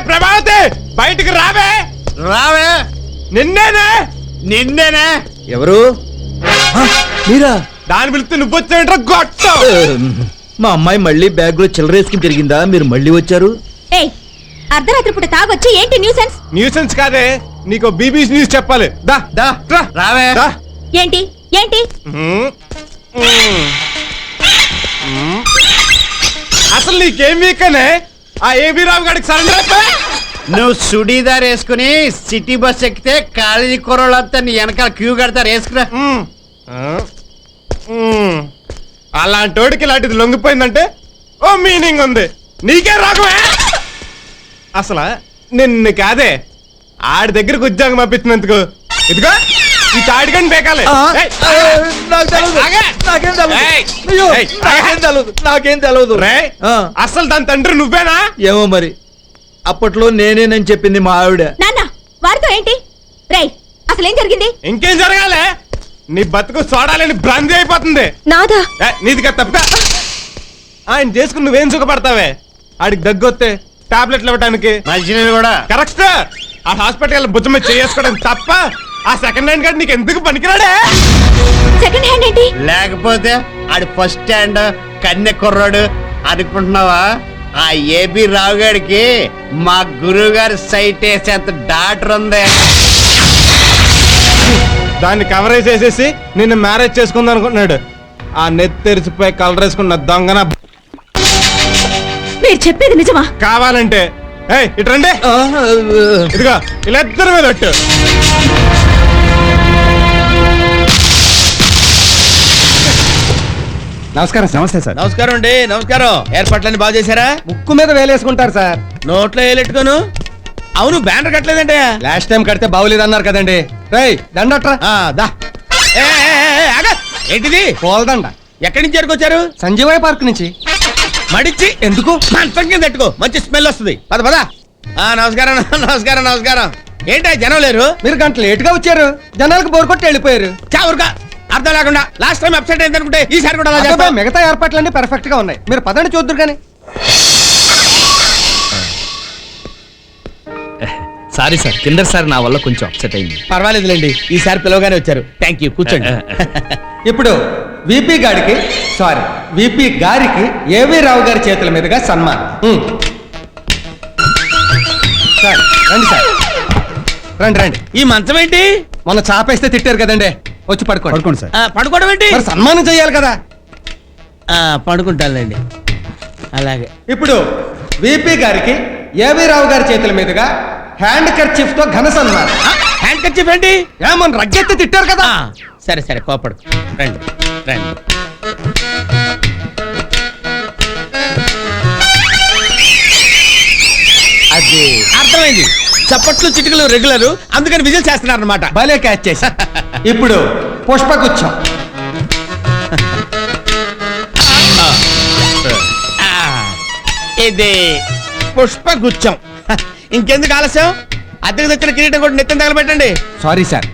ప్రభావతి బయటికి రావే. రావే. నిన్నేనే. ఎవరు? మీరా? దాని పిలిస్తే నువ్వు వచ్చాయంటే గొట్ట. మా అమ్మాయి మళ్ళీ బ్యాగ్ లో చిల్లరేసుకుని తిరిగిందా? మీరు మళ్ళీ వచ్చారు? అర్ధరాత్రి పూట తాగొచ్చి ఏంటి న్యూసెన్స్? న్యూసెన్స్ కాదే, నీకు బీబీసీ న్యూస్ చెప్పాలి. దా దా రావే. ఏంటి ఏంటి? అసలు నీకేం వీకనే ఆ ఏబీ రావు గారికి సరెండర్ అయిపోయా? నువ్వు సుడీదార్ వేసుకుని సిటీ బస్ ఎక్కితే కాలేజీ కుర్రోళ్ళంతా నీ వెనకాల క్యూ కడతారు. వేసుకురా. అలాంటోడికి ఇలాంటిది లొంగిపోయిందంటే ఓ మీనింగ్ ఉంది. నీకే రాకమే. అసలు నిన్ను కాదే ఆడి దగ్గరకు ఉద్యోగం పంపించినందుకు ఇదిగో ఈ తాడికని బేకాలే. నాకేం తెలియదు. అసలు దాని తండ్రి నువ్వేనా? ఏమో మరి, అప్పట్లో నేనేనని చెప్పింది మా ఆవిడ. నాన్న వారితో ఏంటి? రేయ్ అసలు ఏం జరిగింది? ఇంకేం జరగాలే, నీ బతుకు చూడాలని భ్రాంతి అయిపోతుంది. నాదా? నీదిగా తప్ప ఆయన చేసుకుని నువ్వేం సుఖపడతావే? ఆడికి దగ్గొస్తే టాబ్లెట్లు ఇవ్వడానికి మంచినీళ్ళు కూడా కరెక్ట్. ఆ హాస్పిటల్ భుజం మీద చేసుకోవడం తప్ప ఆ సెకండ్ హ్యాండ్ కార్డు నీకు ఎందుకు పనికిరాడే? సెకండ్ హ్యాండ్ ఏంటి? లేకపోతే ఆడి ఫస్ట్ హ్యాండ్ కన్నె కుర్రాడు అనుకుంటున్నావా? ఆ ఏబీ రావు గారికి మా గురువు గారి సైట్ వేసేంత డాక్టర్ ఉంది. దాన్ని కవరేజ్ చేసేసి నిన్ను మ్యారేజ్ చేసుకుందాం అనుకుంటున్నాడు. ఆ నెత్తెరిచిపోయి కలర్ వేసుకున్న దొంగన. మీరు చెప్పేది నిజమా? కావాలంటే ఇట్రండి, ఇదిగో ఇలా ఇద్దరు మీద ఒట్టు. నమస్కారం. నమస్తే సార్. నమస్కారం అండి. నమస్కారం. ఏర్పాట్లన్నీ బాగా చేశారా? ముక్కు మీద వేలేసుకుంటారు సార్. నోట్లో వేలెట్టుకోను. అవును, బ్యానర్ కట్టలేదంటే లాస్ట్ టైం కడితే బాగులేదు అన్నారు కదండి. రేయ్ దండట్రా. ఏంటిది? పోల్దండ. ఎక్కడి నుంచి వచ్చారు? సంజీవయ్య పార్క్ నుంచి. మడిచి ఎందుకు? మంచం కింద పెట్టుకో, మంచి స్మెల్ వస్తుంది. పద పద. నమస్కారం నమస్కారం నమస్కారం. ఏంటి జనం లేరు? మీరు గంట లేట్ గా వచ్చారు, జనాలకు బోర్ కొట్టి వెళ్ళిపోయారు. చావురుగా అర్థం లేకుండా లాస్ట్ టైం అప్సెట్ అయింది అనుకుంటే ఈసారి కూడా మిగతా ఏర్పాట్లన్నీ పర్ఫెక్ట్ గా ఉన్నాయి. మీరు పదండి చూద్దరు కానీ. సారీ సార్, కిందర్ సార్ నా వల్ల కొంచెం అప్సెట్ అయింది. పర్వాలేదులేండి, ఈసారి పిలవగానే వచ్చారు. థ్యాంక్ యూ, కూర్చోండి. ఇప్పుడు విపి గారికి ఏవి రావు గారి చేతుల మీదుగా సన్మానం. సార్ రండి సార్, రండి రండి. ఈ మంచం ఏంటి? మొన్న చాపేస్తే తిట్టారు కదండి, వచ్చి పడుకోండి సార్. పడుకోవడం ఏంటి? మరి సన్మానం చేయాలి కదా. పడుకుంటానులేండి. అలాగే. ఇప్పుడు విపి గారికి ఏవి రావు గారి చేతుల మీదుగా హ్యాండ్ కర్చీఫ్ తో ఘన సన్మానం. హ్యాండ్ కర్చీఫ్ ఏంటి? ఏమన్నా రగ్గెత్తి తిట్టారు కదా. సరే సరే, కోపడు. రండి రండి. అది అర్థమైంది. చప్పట్లు చిటికలు రెగ్యులర్, అందుకని విజిల్ చేస్తున్నారు అనమాట. భలే క్యాచ్ చేసి. ఇప్పుడు పుష్పగుచ్చం. ఇది పుష్పగుచ్చం. ఇంకెందుకు ఆలస్యం? అద్దెకు తెచ్చిన కిరీటం కూడా నెత్తిన తగలబెట్టండి. సారీ సార్,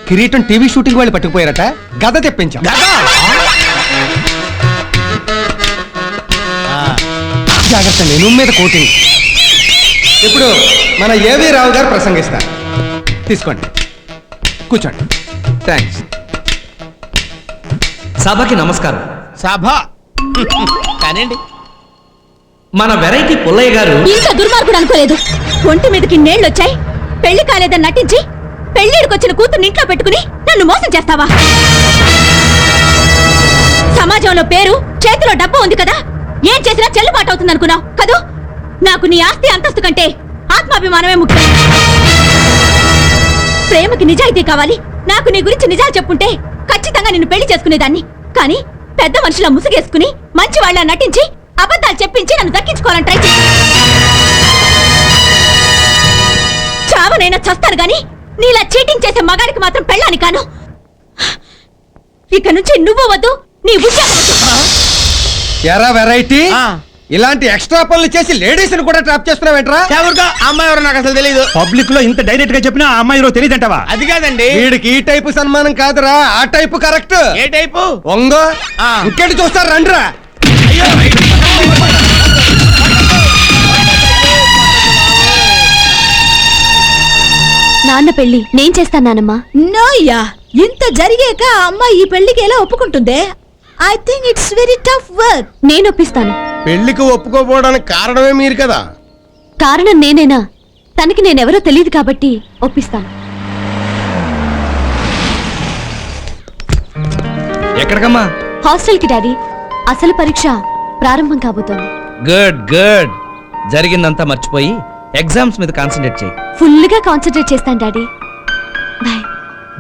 కిరీటం టీవీ షూటింగ్ వాళ్ళు పట్టుకుపోయారట, గద తెప్పించాం. జాగ్రత్త, నేను మీద కోటింగ్. ఇప్పుడు మన ఏవి రావు గారు ప్రసంగిస్తారు. తీసుకోండి, కూర్చోండి. థ్యాంక్స్. సభకి నమస్కారం. సభ కానివ్వండి. మన వెరైటీ పుల్లయ్య గారు ఇంత దుర్మార్గుడు అనుకోలేదు. ఒంటి మీదకి నీళ్లొచ్చాయి, పెళ్లి కాలేదని నటించి పెళ్లిడికొచ్చిన కూతుర్ని ఇంట్లో పెట్టుకుని నన్ను మోసం చేస్తావా? సమాజంలో పేరు, చేతిలో డబ్బు ఉంది కదా, ఏం చేసినా చెల్లుబాటు అవుతుంది అనుకున్నావు కదూ? నాకు నీ ఆస్తి అంతస్తు కంటే ఆత్మాభిమానమే ముఖ్యం. ప్రేమకి నిజాయితీ కావాలి. నాకు నీ గురించి నిజాలు చెప్పుంటే ఖచ్చితంగా నిన్ను పెళ్లి చేసుకునేదాన్ని. కానీ పెద్ద మనుషుల ముసుగేసుకుని మంచి వాళ్ళ నటించి అబద్ధాలు చెప్పించి నన్ను దక్కించుకోవాలని ట్రై చేసి చావనైనా చస్తాను గాని నీలా చీటింగ్ చేసే మగాడికి మాత్రం పెళ్ళాని కాను. ఇక నుంచి నువ్వు వద్దు, నీ ఉద్యోగం వద్దు. ఎరా వెరైటీ, ఇలాంటి ఎక్స్ట్రా పనులు చేసి లేడీస్ ని కూడా ట్రాప్ చేస్తున్నావేంట్రా? అమ్మాయి ఎవరో నాకు అసలు తెలియదు. పబ్లిక్ లో ఇంత డైరెక్ట్ గా చెప్పినా ఆ అమ్మాయి ఎవరో తెలియదంటావా? అది కాదండి, వీడికి ఈ టైపు సన్మానం కాదురా, ఆ టైపు కరెక్ట్. ఏ టైపు? ఒంగో ఇంకెటి చూస్తారు, రండిరా. అయ్యో నాన్న పెళ్లి నేను చేస్తాను నానమ్మా. నోయ్యా, ఇంత జరిగాక ఆ అమ్మాయి ఈ పెళ్లికి ఎలా ఒప్పుకుంటుందే? I think it's very tough work. నేను ఒప్పిస్తాను. పెళ్లికి ఒప్పుకోపోవడానికి కారణమే మీరు కదా. కారణం నేనేనా? తనకి నేనెవరో తెలియదు కాబట్టి ఒప్పిస్తాను. ఎక్కడికమ్మా? హాస్టల్కి డాడీ. అసలు పరీక్ష ప్రారంభం కాబోతోంది. Good good. జరిగిందంతా మర్చిపోయి ఎగ్జామ్స్ మీద కాన్సన్ట్రేట్ చేయి. ఫుల్గా కాన్సన్ట్రేట్ చేస్తాను డాడీ. బాయ్.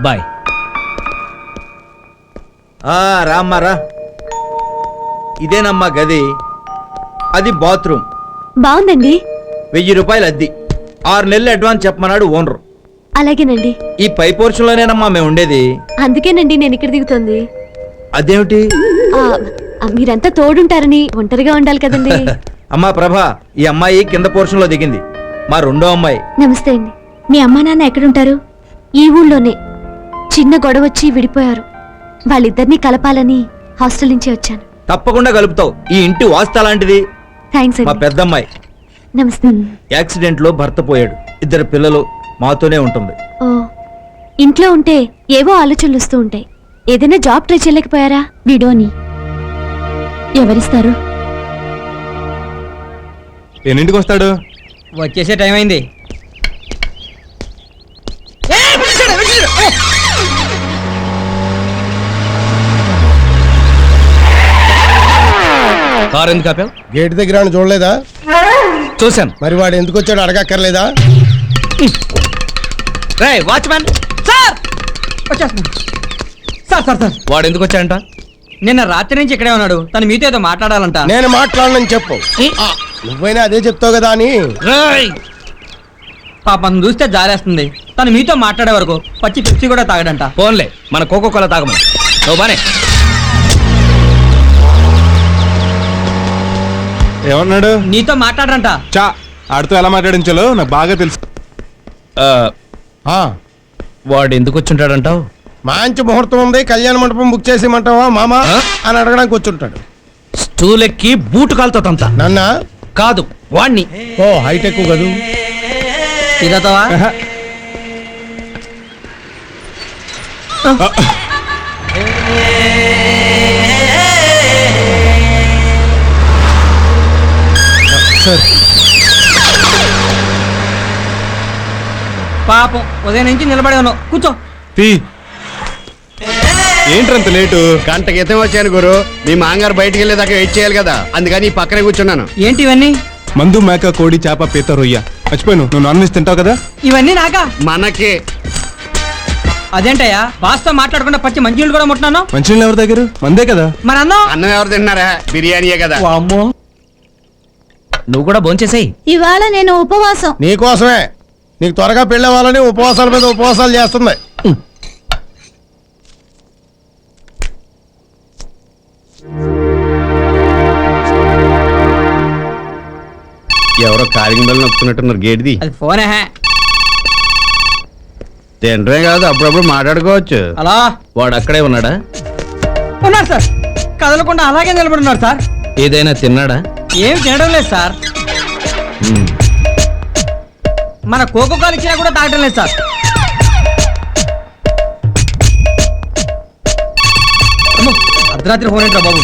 బాయ్. రామ్మా రా. ఇదేనమ్మా గది. అది బాత్రూమ్. బాగుందండి. 1000 రూపాయలు అద్ది. 6 నెలలు అడ్వాన్స్ చెప్పమన్నాడు ఓనర్. అలాగేనండి. ఈ పై పోర్షన్ లోనేనమ్మా మేము ఉండేది. అందుకేనండి నేను ఇక్కడ దిగుతోంది. అదేమిటి? మీరంతా తోడుంటారని ఒంటరిగా ఉండాలి కదండి. అమ్మా ప్రభా, ఈ అమ్మాయి కింద పోర్షన్ లో దిగింది. మా రెండో అమ్మాయి. నమస్తే అండి. మీ అమ్మా నాన్న ఎక్కడుంటారు? ఈ ఊళ్ళోనే. చిన్న గొడవ వచ్చి విడిపోయారు. వాళ్ళిద్దరినీ కలపాలని హాస్టల్ నుంచి వచ్చాను. తప్పకుండా కలుపుతావు. ఈ ఇంటి వాస్తు లాంటిది. థ్యాంక్స్ మా అండి. పెద్దమ్మాయి నమస్తే. యాక్సిడెంట్ లో భర్త పోయాడు. 2 పిల్లలు. మాతోనే ఉంటుంది. ఓ, ఇంట్లో ఉంటే ఏవో ఆలోచనలు వస్తూ ఉంటాయి. ఏదైనా జాబ్ ట్రై చేయలేకపోయారా? విడోని ఎవరిస్తారు? ఎన్నింటికి వస్తాడు? వచ్చేసే టైం అయింది. కారు ఎందుకు ఆపావు? గేట్ దగ్గర ఏమైనా చూడలేదా? చూశాను. మరి వాడు ఎందుకు వచ్చాడు అడగక్కర్లేదా? రే వాచ్మ్యాన్. సార్ వచ్చేస్తున్నా. సార్ సార్ సార్, వాడు ఎందుకు వచ్చాడంట? నిన్న రాత్రి నుంచి ఇక్కడే ఉన్నాడు. తను మీతో ఏదో మాట్లాడాలంట. నేను మాట్లాడనని చెప్పు. ఆ, నువ్వైనా అదే చెప్తావు కదా అని. రేయ్! పాపం చూస్తే జారేస్తుంది. తను మీతో మాట్లాడే వరకు పచ్చి పెప్సీ కూడా తాగడంట. ఫోన్లే, మన కోకో కోలా తాగమని. నువ్వు బానే. ఏమన్నాడు? నీతో మాట్లాడరంట. చా, ఆడితో ఎలా మాట్లాడించాలో నాకు బాగా తెలుసు. ఆ, వాడు ఎందుకు వచ్చుంటాడంటావు? మంచి ముహూర్తం ఉంది, కళ్యాణ మండపం బుక్ చేసేయమంటావా మామా ఆ? అని అడగడానికి వచ్చుంటాడు. స్టూల్ ఎక్కి బూటు కాలుతో తంత. నన్న కాదు, వాణ్ణి. ఓ హైటెక్ కదూ. ఇదవుతావా? సార్, పాపం ఉదయం నుంచి నిలబడి ఉన్నావు. కూర్చో. తీ. ఏంట్రంత లేటు? గంట క్రితం వచ్చాను గురు. మీ మాంగారు బయటికి వెళ్ళేదాకా వెయిట్ చేయాలి కదా, అందుకని ఈ పక్కనే కూర్చున్నాను. ఏంటి ఇవన్నీ? మందు, మేక, కోడి, చేప, పీత, రొయ్య. మర్చిపోయాను, నువ్వు నాన్ వెజ్ తింటావు కదా? ఇవన్నీ నాకా? మనకి అదేంటయ్యా, బాస్తో మాట్లాడకుండా పచ్చి మంచినీళ్ళు కూడా ముట్టినాను. మంచినీళ్ళు ఎవరి దగ్గర? మందే కదా. మరి అన్నం? అన్నం ఎవరు తింటున్నారా? బిర్యానీయే కదా. అమ్మో, నువ్వు కూడా భోంచేసేయ్. ఇవాళ నేను ఉపవాసం. నీకోసమే. నీకు త్వరగా పెళ్ళవ్వాలని ఉపవాసాల మీద ఉపవాసాలు చేస్తుంది. ఎవరో కాలింగ్ బెల్ నొక్కుతున్నట్టున్నారు. గేట్ది అది ఫోనే. తింటమే కాదు, అప్పుడప్పుడు మాట్లాడుకోవచ్చు. అలా వాడు అక్కడే ఉన్నాడా? ఉన్నారు సార్. కదలకుండా అలాగే నిలబడున్నారు సార్. ఏదైనా తిన్నాడా? ఏమి తినడం లేదు సార్. మన కోకో కాలు ఇచ్చినా కూడా తాగడం లేదు సార్. అమ్మో, అర్ధరాత్రి ఫోన్ ఏంట్రా బాబు.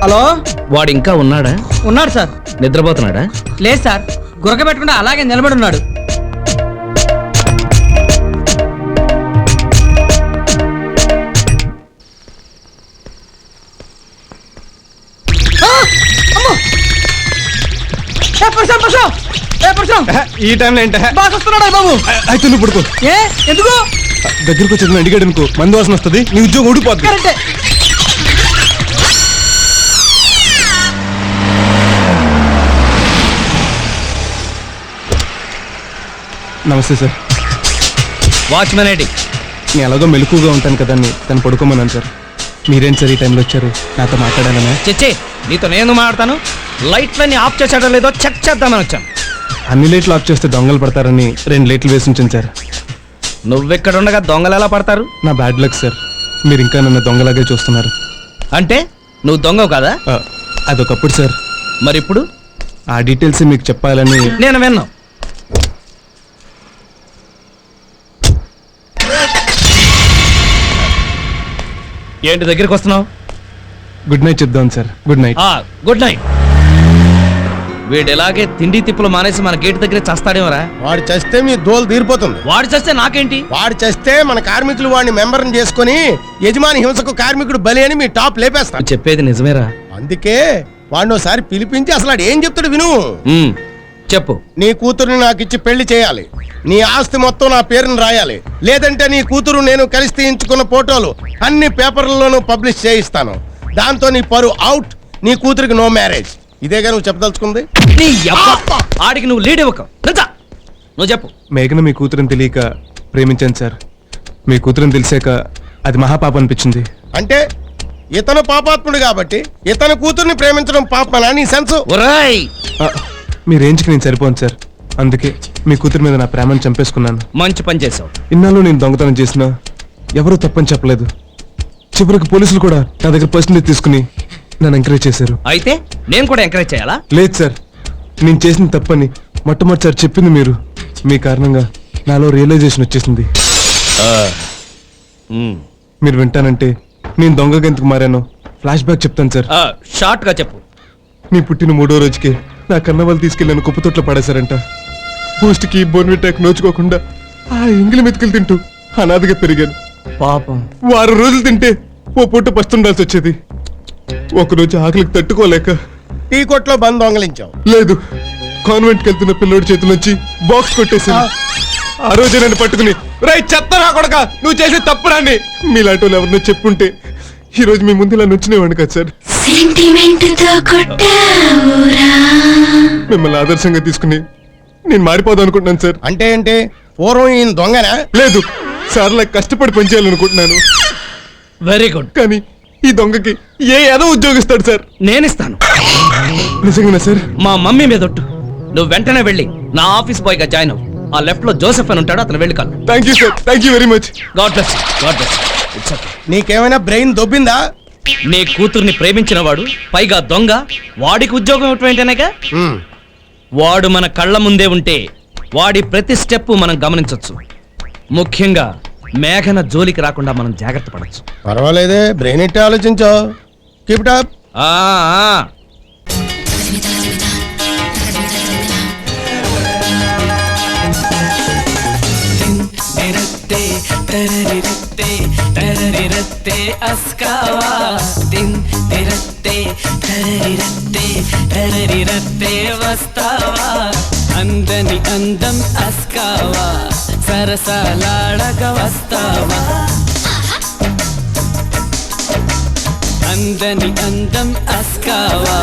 హలో, వాడు ఇంకా ఉన్నాడా? ఉన్నాడు సార్. నిద్రపోతున్నాడా? లేదు సార్, గురక పెట్టకుండా అలాగే నిలబడి ఉన్నాడు. ఈ టైంలో ఏంట? బాగా వస్తున్నాడా బాబు? అయితే నువ్వు పడుకో. ఏ ఎందుకు? దగ్గరకు వచ్చేది నువ్వు అడిగాడు అనుకో, మందు వాసన వస్తుంది, నీ ఉద్యోగం ఊడిపోద్ది. కరెక్టే. నమస్తే సార్. వాచ్మెన్ ఏంటి? నేను ఎలాగో మెలకుగా ఉంటాను కదా అని తను పడుకోమన్నాను సార్. మీరేంటి సార్ ఈ టైంలో వచ్చారు? నాతో మాట్లాడాలనే? చెచ్చే, నీతో నేను మాట్లాడతాను. లైట్లన్నీ ఆఫ్ చేసాడో లేదో చెక్ చేద్దామని వచ్చాను. అన్ని లైట్లు ఆఫ్ చేస్తే దొంగలు పడతారని 2 లైట్లు వేసి ఉంచాను సార్. నువ్వెక్కడ ఉండగా దొంగలు ఎలా పడతారు? నా బ్యాడ్ లక్ సార్. మీరు ఇంకా నన్ను దొంగలాగే చూస్తున్నారు. అంటే నువ్వు దొంగవు కదా? అదొకప్పుడు సార్. మరి ఇప్పుడు ఆ డీటెయిల్స్ మీకు చెప్పాలని. నేను విన్నా. ఏంటి దగ్గరికి వస్తున్నావు? గుడ్ నైట్ చెప్దాం sir. Good night. Good night. వీడు ఎలాగే తిండి తిప్పులు మానేసి మన గేట్ దగ్గర చస్తాడేమరా? వాడు చస్తే మీ దోలు తీరిపోతుంది. వాడు చేస్తే నాకేంటి? వాడు చస్తే మన కార్మికులు వాడిని మెంబర్ని చేసుకుని యజమాని హింసకు కార్మికుడు బలి అని మీ టాప్ లేపేస్తాడు. చెప్పేది నిజమేరా? అందుకే వాడిని ఒకసారి పిలిపించి అసలు వాడు ఏం చెప్తాడు విను. చెప్పు. నీ కూతురుని నాకు ఇచ్చి పెళ్లి చేయాలి, నీ ఆస్తి మొత్తం నా పేరుని రాయాలి, లేదంటే నీ కూతురు నేను కలిసి తీయించుకున్న ఫోటోలు అన్ని పేపర్లలోనూ పబ్లిష్ చేయిస్తాను. దాంతో నీ పరువు అవుట్, నీ కూతురికి నో మ్యారేజ్. ఇదేగా నువ్వు చెప్పదలుచుకుంది? ఆడికి నువ్వు లీడ్ ఇవ్వక. నువ్వు చెప్పు. మేఘన మీ కూతురుని తెలియక ప్రేమించాను సార్. మీ కూతురుని తెలిసాక అది మహాపాపం అనిపించింది. అంటే ఇతను పాపాత్ముడు కాబట్టి ఇతను కూతుర్ని ప్రేమించడం పాపమనా నీ సెన్స్? మీ రేంజ్కి నేను సరిపోను సార్. అందుకే మీ కూతురు మీద నా ప్రేమను చంపేసుకున్నాను. మంచి పని చేసావు. ఇన్నాళ్ళు నేను దొంగతనం చేసినా ఎవరూ తప్పని చెప్పలేదు. చివరికి పోలీసులు కూడా నా దగ్గర పర్సనల్ తీసుకుని నన్ను ఎంకరేజ్ చేశారు. అయితే నేను కూడా ఎంకరేజ్ చేయాలా? లేదు సార్, నేను చేసిన తప్పని మొట్టమొదటిసారి చెప్పింది మీరు. మీ కారణంగా నాలో రియలైజేషన్ వచ్చేసింది. మీరు వింటానంటే నేను దొంగగా ఎందుకు మారానో ఫ్లాష్ బ్యాక్ చెప్తాను సార్. షార్ట్ గా చెప్పు. మీ పుట్టిన 3వ రోజుకి నా కన్న వాళ్ళు తీసుకెళ్ళి నన్ను కుప్పతొట్లో పడేశారంట. బూస్ట్కి బోన్విటాక్ నోచుకోకుండా ఆ ఎంగిలి మెతుకులు తింటూ అనాథగా పెరిగాను. పాపం. వారం రోజులు తింటే ఓ పూట పస్తుండాల్సి వచ్చేది. ఒకరోజు ఆకలికి తట్టుకోలేక టీ కొట్లో బంద్ దొంగలించావు. లేదు, కాన్వెంట్కి వెళ్తున్న పిల్లోడి చేతుల నుంచి బాక్స్ కొట్టేశాను. ఆ రోజు నన్ను పట్టుకుని రై చెత్త నా కొడక నువ్వు చేసే తప్పురాని మీలాంటి వాళ్ళు ఎవరినో చెప్పుంటే ఈ రోజు మీ ముందు ఇలా నుంచునేవాడిని కదా సార్. మిమ్మల్ని ఆదర్శంగా తీసుకుని నేను మారిపోదాం అనుకుంటున్నాను సార్. అంటే ఏంటి? పూర్వం ఈయన దొంగనా? లేదు సార్, ఇలా కష్టపడి పనిచేయాలనుకుంటున్నాను. Very good. కానీ ఈ దొంగకి ఏదో ఉద్యోగిస్తాడు సార్. నేనిస్తాను. నిజంగానా సార్? మా మమ్మీ మీద ఒట్టు. నువ్వు వెంటనే వెళ్ళి నా ఆఫీస్ బాయ్ గా జాయిన్ అవ్వు. ఆ లెఫ్ట్ లో జోసెఫ్ అని ఉంటాడు, అతను వెళ్ళి కాదు. Thank you sir, thank you very much. God bless. God bless. It's okay. నీకేమైనా బ్రెయిన్ దొబ్బిందా? నీ కూతుర్ని ప్రేమించిన వాడు పైగా దొంగ, వాడికి ఉద్యోగం ఇవ్వటమేంటనేగా? వాడు మన కళ్ళ ముందే ఉంటే వాడి ప్రతి స్టెప్ మనం గమనించవచ్చు. ముఖ్యంగా మేఘన జోలికి రాకుండా మనం జాగ్రత్త పడచ్చు. పర్వాలేదే, బ్రెయిన్ ఎట్టి ఆలోచించావు. Keep it up. అస్కావా తిన్ తిరత్తే తరరిరత్తే తరరిరత్తే వస్తావా అందని అందం అస్కావా సరసాలాడక వస్తావా అందని అందం అస్కావా